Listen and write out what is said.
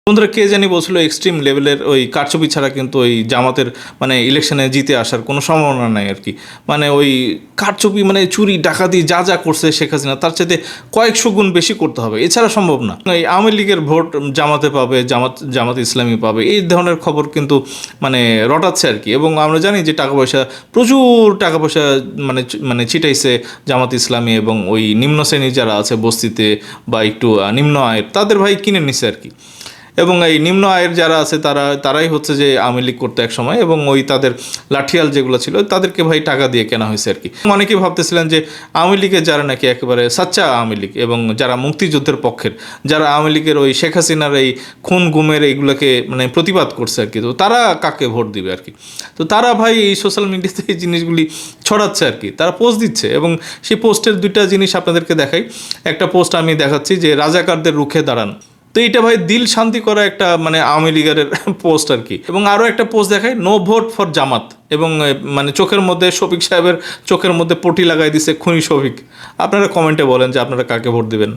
বন্ধুরা কে জানি বলছিল এক্সট্রিম লেভেলের ওই কারচুপি ছাড়া কিন্তু ওই জামাতের মানে ইলেকশনে জিতে আসার কোনো সম্ভাবনা নাই আর কি। মানে ওই কারচুপি মানে চুরি ডাকাতি যা যা করছে শেখ হাসিনা তার চাইতে কয়েকশো গুণ বেশি করতে হবে, এছাড়া সম্ভব না। এই আওয়ামী লীগের ভোট জামাতে পাবে, জামাত ইসলামী পাবে, এই ধরনের খবর কিন্তু মানে রটাচ্ছে আর কি। এবং আমরা জানি যে টাকা পয়সা, প্রচুর টাকা পয়সা মানে মানে ছিটাইছে জামাত ইসলামী এবং ওই নিম্ন শ্রেণী যারা আছে বস্তিতে বা একটু নিম্ন আয়ের তাদের ভাই কিনে নিছে আর কি। এবং এই নিম্ন আয়ের যারা আছে তারাই হচ্ছে যে আওয়ামী লীগ করতে এক সময়, এবং ওই তাদের লাঠিয়াল যেগুলো ছিল তাদেরকে ভাই টাকা দিয়ে কেনা হয়েছে আর কি। অনেকেই ভাবতেছিলেন যে আওয়ামী লীগের যারা নাকি একেবারে সাচ্চা আওয়ামী লীগ এবং যারা মুক্তিযুদ্ধের পক্ষের, যারা আওয়ামী লীগের ওই শেখ হাসিনার এই খুন গুমের এইগুলোকে মানে প্রতিবাদ করছে আর কি, তো তারা কাকে ভোট দিবে আর কি। তো তারা ভাই এই সোশ্যাল মিডিয়াতে এই জিনিসগুলি ছড়াচ্ছে আর কি, তারা পোস্ট দিচ্ছে। এবং সেই পোস্টের দুইটা জিনিস আপনাদেরকে দেখাই। একটা পোস্ট আমি দেখাচ্ছি যে রাজাকারদের রুখে দাঁড়ান, তো এইটা ভাই দিল শান্তি করা একটা মানে আওয়ামী লীগের পোস্ট আর কি। এবং আরও একটা পোস্ট দেখায়, নো ভোট ফর জামাত, এবং মানে চোখের মধ্যে শফিক সাহেবের চোখের মধ্যে পটি লাগাই দিছে খুনি শফিক। আপনারা কমেন্টে বলেন যে আপনারা কাকে ভোট দিবেন।